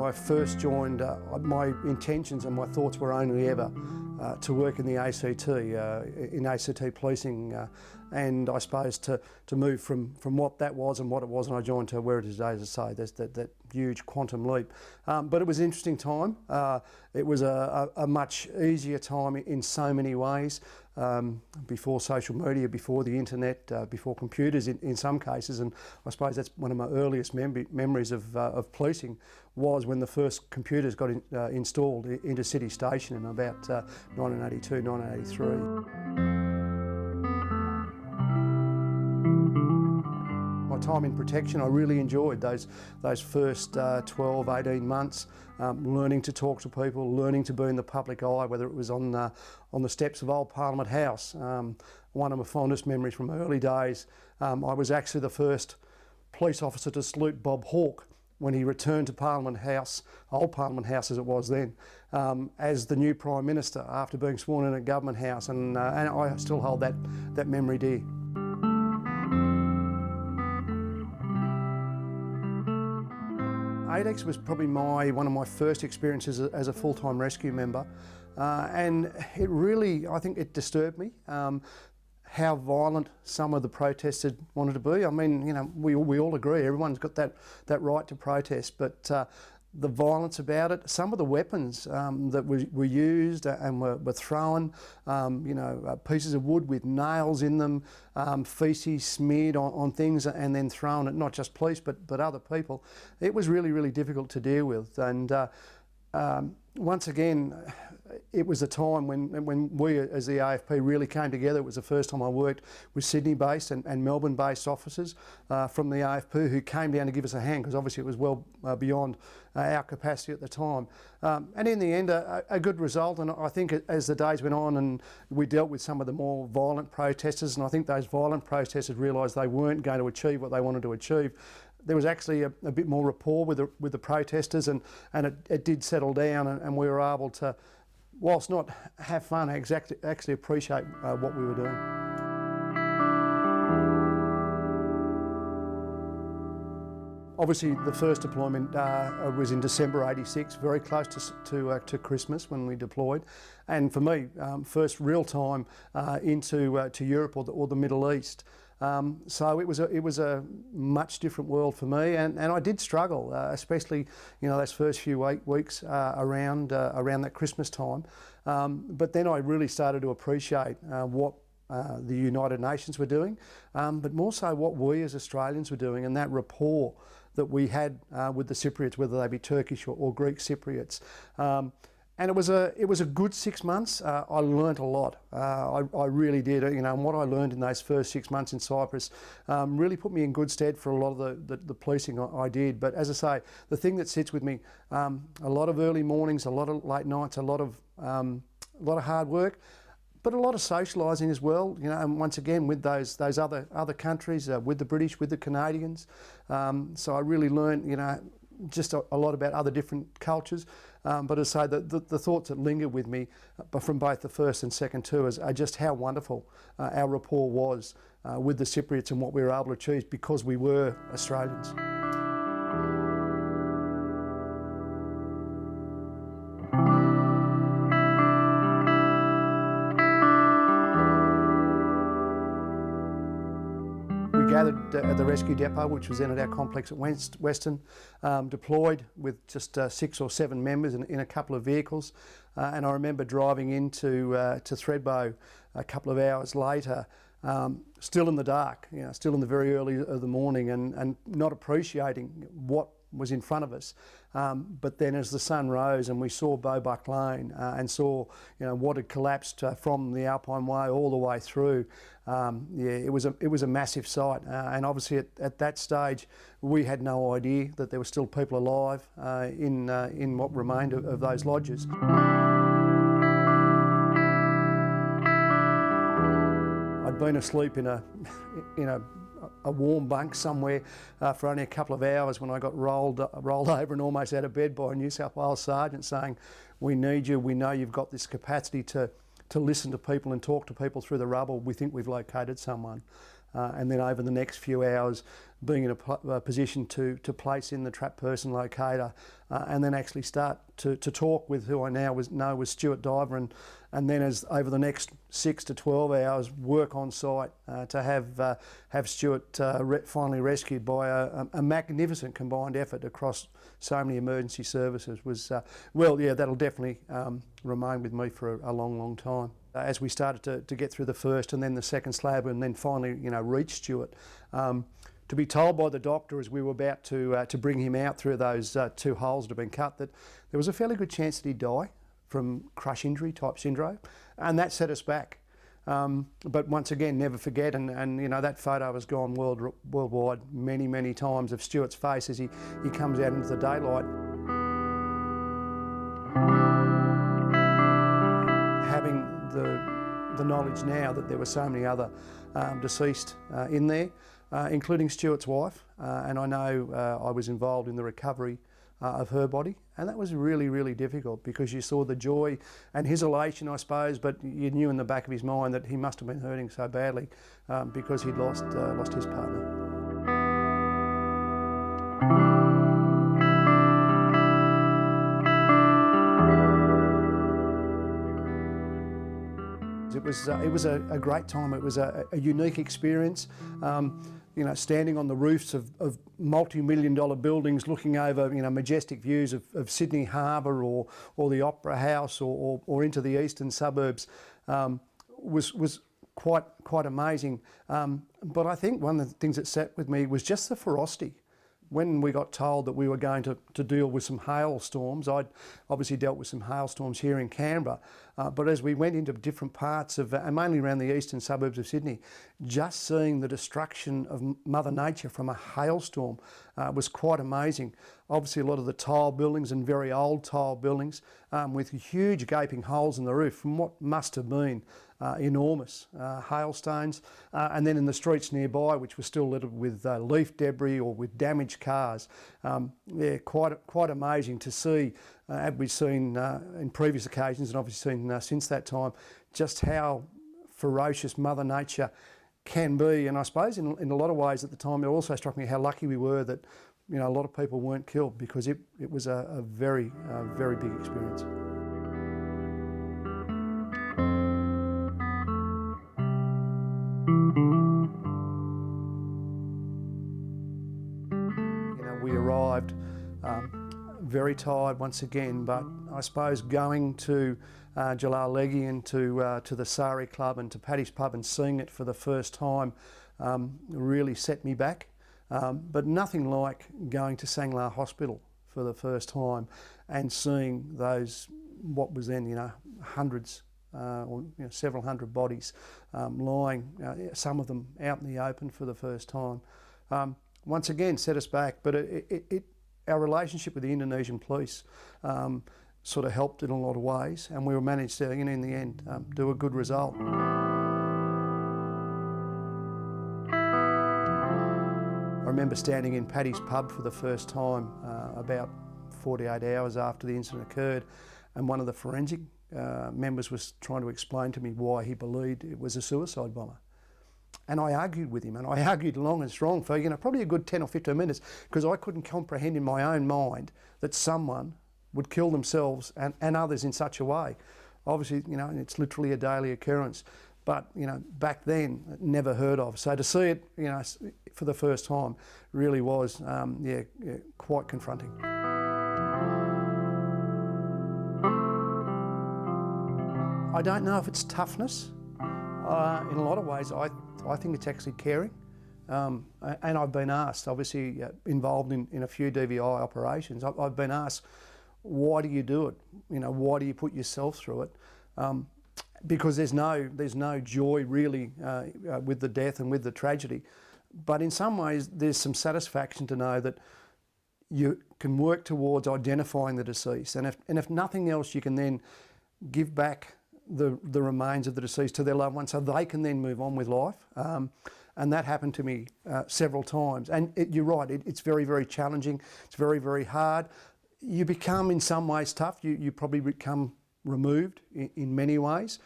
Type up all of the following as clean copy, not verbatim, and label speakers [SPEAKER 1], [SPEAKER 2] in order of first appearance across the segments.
[SPEAKER 1] I first joined, my intentions and my thoughts were only ever to work in the ACT, in ACT policing, and I suppose to move from what that was and what it was when I joined to where it is today. As I say, there's that huge quantum leap. But it was an interesting time. It was a much easier time in so many ways. Before social media, before the internet, before computers in some cases, and I suppose that's one of my earliest memories of policing was when the first computers got installed into City Station in about 1982, 1983. My time in protection, I really enjoyed those first 12, 18 months, learning to talk to people, learning to be in the public eye, whether it was on the steps of Old Parliament House. One of my fondest memories from early days, I was actually the first police officer to salute Bob Hawke when he returned to Parliament House, Old Parliament House as it was then, as the new Prime Minister after being sworn in at Government House, and I still hold that memory dear. ADEX was probably one of my first experiences as a full-time rescue member, and it really, I think it disturbed me, how violent some of the protesters wanted to be. I mean, you know, we all agree, everyone's got that right to protest, but the violence about it, some of the weapons that were used and were thrown, you know, pieces of wood with nails in them, feces smeared on things and then thrown at not just police but other people. It was really, really difficult to deal with, and once again, it was a time when we as the AFP really came together. It was the first time I worked with Sydney-based and Melbourne-based officers from the AFP who came down to give us a hand, because obviously it was well beyond our capacity at the time. And in the end, a good result, and I think as the days went on and we dealt with some of the more violent protesters, and I think those violent protesters realised they weren't going to achieve what they wanted to achieve, there was actually a bit more rapport with the protesters, and it did settle down, and we were able to, whilst not have fun, actually appreciate what we were doing. Obviously, the first deployment was in December '86, very close to Christmas when we deployed, and for me, first real time into Europe or the Middle East. So it was a much different world for me, and I did struggle, especially, you know, those first few weeks around that Christmas time. But then I really started to appreciate what the United Nations were doing, but more so what we as Australians were doing, and that rapport that we had with the Cypriots, whether they be Turkish or Greek Cypriots. And it was a good 6 months. I learnt a lot. I really did. You know, and what I learned in those first 6 months in Cyprus really put me in good stead for a lot of the policing I did. But as I say, the thing that sits with me, a lot of early mornings, a lot of late nights, a lot of hard work, but a lot of socialising as well. You know, and once again with those other countries, with the British, with the Canadians. So I really learnt, you know, just a lot about other different cultures, but as I say, the thoughts that linger with me from both the first and second tours are just how wonderful our rapport was with the Cypriots and what we were able to achieve because we were Australians. Gathered at the rescue depot, which was then at our complex at Western, deployed with just 6 or 7 members in a couple of vehicles, and I remember driving into Thredbo a couple of hours later, still in the dark, you know, still in the very early of the morning, and not appreciating what was in front of us. But then as the sun rose and we saw Bobuck Lane and saw, you know, what had collapsed from the Alpine Way all the way through, yeah, it was a massive sight. And obviously at that stage we had no idea that there were still people alive in what remained of those lodges. I'd been asleep in a warm bunk somewhere for only a couple of hours when I got rolled over and almost out of bed by a New South Wales sergeant saying, "We need you, we know you've got this capacity to listen to people and talk to people through the rubble. We think we've located someone." and then over the next few hours being in a position to place in the trap person locator, and then actually start to talk with who I now know was Stuart Diver, and then as over the next 6 to 12 hours work on site to have Stuart finally rescued by a magnificent combined effort across so many emergency services was, well, yeah, that'll definitely remain with me for a long, long time. As we started to get through the first and then the second slab and then finally, reach Stuart, to be told by the doctor as we were about to bring him out through those 2 holes that had been cut that there was a fairly good chance that he'd die from crush injury type syndrome, and that set us back. But once again, never forget, and that photo has gone worldwide many, many times of Stuart's face as he comes out into the daylight. Having the knowledge now that there were so many other deceased in there, including Stuart's wife, and I know I was involved in the recovery of her body, and that was really, really difficult because you saw the joy and his elation, I suppose, but you knew in the back of his mind that he must have been hurting so badly because he'd lost his partner. It was a great time. It was a unique experience. Standing on the roofs of multi-million-dollar buildings, looking over majestic views of Sydney Harbour or the Opera House or into the eastern suburbs was quite amazing. But I think one of the things that sat with me was just the ferocity. When we got told that we were going to deal with some hailstorms, I'd obviously dealt with some hailstorms here in Canberra, but as we went into different parts of, and mainly around the eastern suburbs of Sydney, just seeing the destruction of Mother Nature from a hailstorm was quite amazing. Obviously a lot of the tile buildings and very old tile buildings with huge gaping holes in the roof from what must have been enormous hailstones, and then in the streets nearby, which were still littered with leaf debris or with damaged cars. Quite amazing to see, as we've seen in previous occasions and obviously seen since that time, just how ferocious Mother Nature can be. And I suppose in a lot of ways at the time, it also struck me how lucky we were that a lot of people weren't killed, because it was a very big experience. We arrived very tired once again, but I suppose going to Jalalegi and to the Sari Club and to Paddy's Pub and seeing it for the first time really set me back. But nothing like going to Sanglar Hospital for the first time and seeing those, what was then, hundreds or several hundred bodies lying, some of them out in the open for the first time. Once again set us back, but our relationship with the Indonesian police sort of helped in a lot of ways, and we managed to, in the end, do a good result. I remember standing in Paddy's Pub for the first time about 48 hours after the incident occurred, and one of the forensic members was trying to explain to me why he believed it was a suicide bomber. And I argued with him, and I argued long and strong for probably a good 10 or 15 minutes, because I couldn't comprehend in my own mind that someone would kill themselves and others in such a way. Obviously, it's literally a daily occurrence, but back then, never heard of. So to see it, for the first time, really was, quite confronting. I don't know if it's toughness. In a lot of ways, I think it's actually caring. And I've been asked, obviously involved in a few DVI operations, I've been asked, why do you do it? Why do you put yourself through it? Because there's no joy really with the death and with the tragedy. But in some ways, there's some satisfaction to know that you can work towards identifying the deceased. And if nothing else, you can then give back the remains of the deceased to their loved ones so they can then move on with life. And that happened to me several times. And you're right, it's very, very challenging. It's very, very hard. You become in some ways tough. You probably become removed in many ways.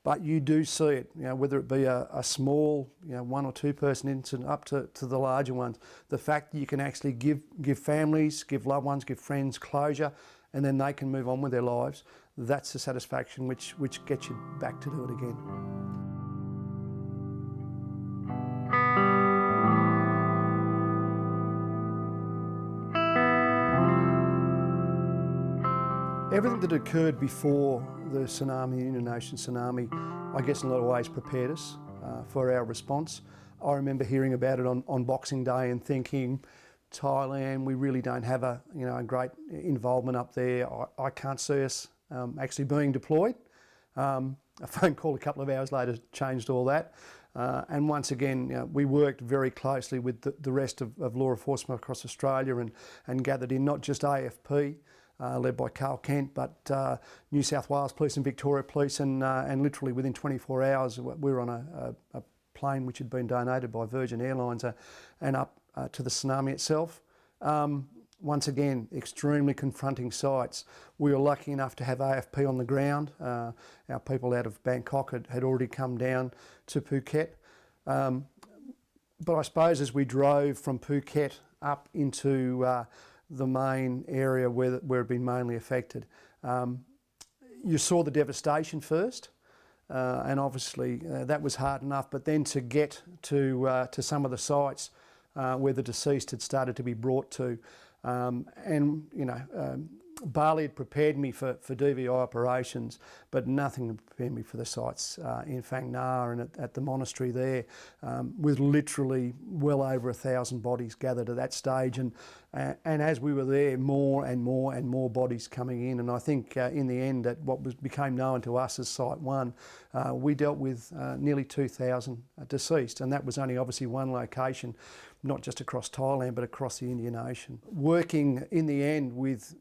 [SPEAKER 1] But you do see it, whether it be a small, 1 or 2 person incident up to the larger ones. The fact that you can actually give families, give loved ones, give friends closure, and then they can move on with their lives, that's the satisfaction which gets you back to do it again. Everything that occurred before the tsunami, the Indian Ocean tsunami, I guess in a lot of ways prepared us for our response. I remember hearing about it on Boxing Day and thinking, Thailand, we really don't have a great involvement up there. I can't see us actually being deployed. A phone call a couple of hours later changed all that. And once again, we worked very closely with the rest of law enforcement across Australia and gathered in not just AFP, led by Carl Kent, but New South Wales Police and Victoria Police, and literally within 24 hours we were on a plane which had been donated by Virgin Airlines and up to the tsunami itself. Once again, extremely confronting sights. We were lucky enough to have AFP on the ground. Our people out of Bangkok had already come down to Phuket. But I suppose as we drove from Phuket up into the main area where it had been mainly affected, you saw the devastation first, and obviously that was hard enough, but then to get to some of the sites where the deceased had started to be brought to, Bali had prepared me for DVI operations, but nothing had prepared me for the sites in Phang Nga and at the monastery there, with literally well over 1,000 bodies gathered at that stage. And as we were there, more and more bodies coming in. And I think in the end, at what became known to us as Site 1, we dealt with nearly 2,000 deceased. And that was only obviously one location, not just across Thailand, but across the Indian Ocean. Working in the end with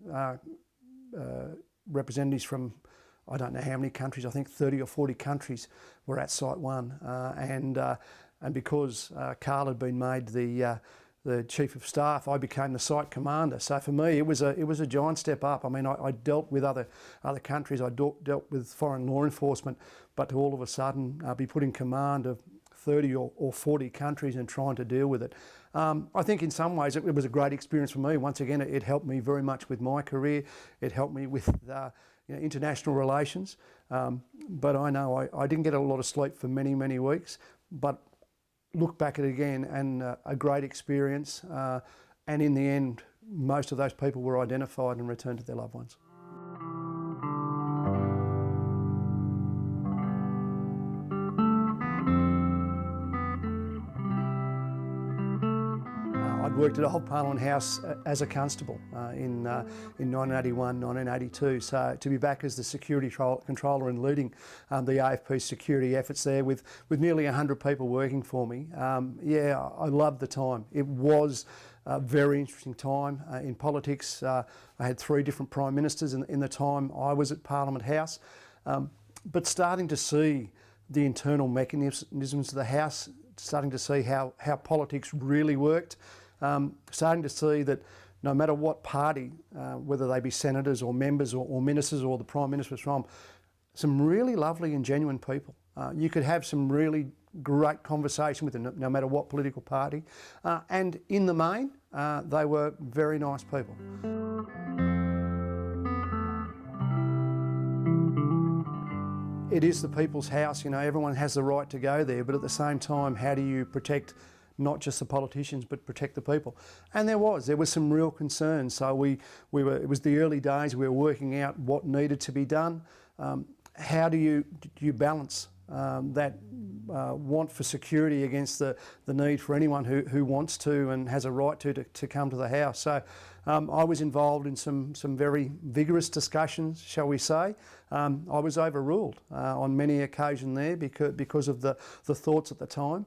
[SPEAKER 1] representatives from, I don't know how many countries, I think 30 or 40 countries were at Site 1. And because Carl had been made the Chief of Staff, I became the site commander. So for me, it was a giant step up. I mean, I dealt with other countries, I dealt with foreign law enforcement, but to all of a sudden be put in command of 30 or 40 countries and trying to deal with it. I think in some ways it was a great experience for me. Once again, it helped me very much with my career. It helped me with international relations. But I know I didn't get a lot of sleep for many weeks, but look back at it again and a great experience. And in the end, most of those people were identified and returned to their loved ones. I'd worked at Old Parliament House as a constable in 1981, 1982. So to be back as the security controller and leading the AFP security efforts there with nearly 100 people working for me, yeah, I loved the time. It was a very interesting time in politics. I had 3 different prime ministers in the time I was at Parliament House, but starting to see the internal mechanisms of the House, starting to see how politics really worked. Starting to see that no matter what party, whether they be senators or members or ministers or the Prime Minister was from, some really lovely and genuine people. You could have some really great conversation with them, no matter what political party. And in the main, they were very nice people. It is the people's house, everyone has the right to go there, but at the same time, how do you protect not just the politicians, but protect the people? And there was some real concerns. So it was the early days, we were working out what needed to be done. How do you balance that want for security against the need for anyone who wants to and has a right to come to the house? So I was involved in some very vigorous discussions, shall we say. I was overruled on many occasions there because of the thoughts at the time.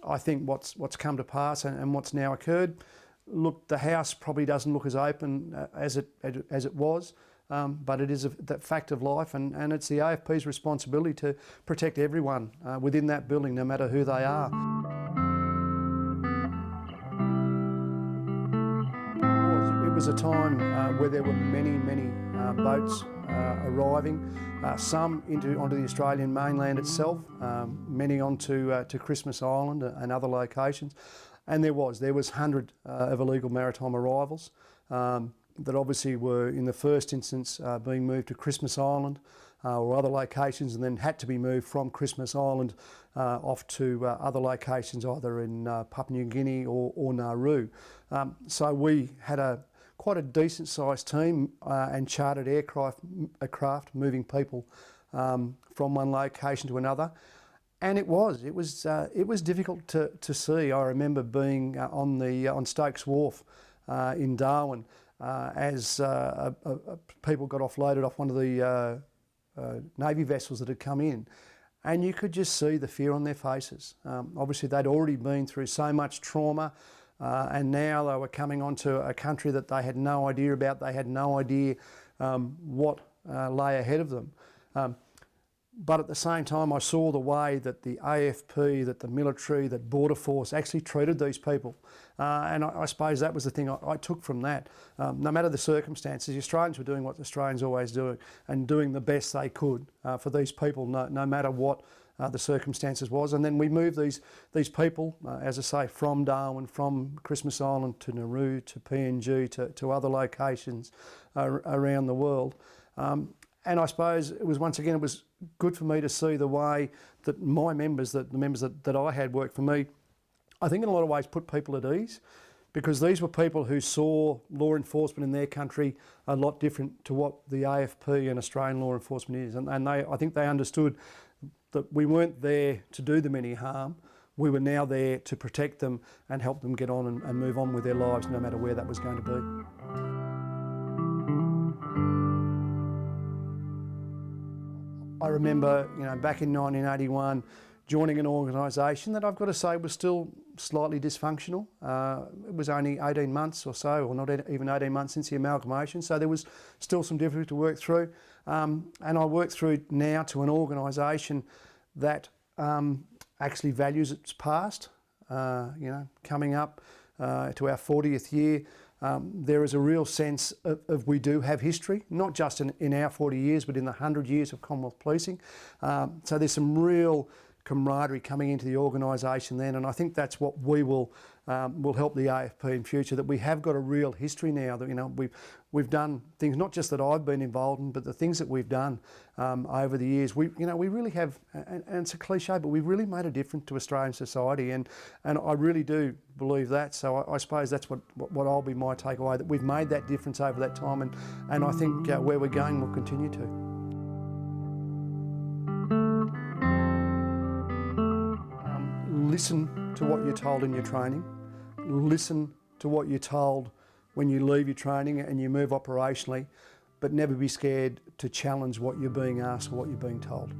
[SPEAKER 1] I think what's come to pass and what's now occurred, look, the House probably doesn't look as open as it was, but it is that fact of life, and it's the AFP's responsibility to protect everyone within that building, no matter who they are. It was a time where there were many boats arriving, some onto the Australian mainland itself, many onto to Christmas Island and other locations. And there was 100 of illegal maritime arrivals that obviously were in the first instance being moved to Christmas Island or other locations, and then had to be moved from Christmas Island off to other locations either in Papua New Guinea or Nauru. So we had quite a decent sized team and chartered aircraft moving people from one location to another. And it was difficult to see. I remember being on Stokes Wharf in Darwin as people got offloaded off one of the Navy vessels that had come in, and you could just see the fear on their faces. Obviously they'd already been through so much trauma, and now they were coming onto a country that they had no idea about. They had no idea what lay ahead of them. But at the same time, I saw the way that the AFP, that the military, that Border Force actually treated these people. And I suppose that was the thing I took from that. No matter the circumstances, the Australians were doing what the Australians always do and doing the best they could for these people, no matter what the circumstances was. And then we moved these people, as I say, from Darwin, from Christmas Island to Nauru, to PNG, to other locations around the world. And I suppose it was good for me to see the way that my members, the members that I had work for me, I think in a lot of ways put people at ease, because these were people who saw law enforcement in their country a lot different to what the AFP and Australian law enforcement is. And I think they understood that we weren't there to do them any harm. We were now there to protect them and help them get on and move on with their lives, no matter where that was going to be. I remember, back in 1981, joining an organisation that I've got to say was still slightly dysfunctional. It was only 18 months or so, or not even 18 months since the amalgamation, so there was still some difficulty to work through. And I work through now to an organisation that actually values its past. Coming up to our 40th year, there is a real sense of we do have history, not just in our 40 years, but in the 100 years of Commonwealth policing. So there's some real camaraderie coming into the organisation then, and I think that's what we will help the AFP in future, that we have got a real history now, that we've done things not just that I've been involved in, but the things that we've done over the years. We really have, and it's a cliche, but we've really made a difference to Australian society, and I really do believe that. So I suppose that's what I'll be my takeaway, that we've made that difference over that time, and I think where we're going we'll continue to. Listen to what you're told in your training. Listen to what you're told when you leave your training and you move operationally, but never be scared to challenge what you're being asked or what you're being told.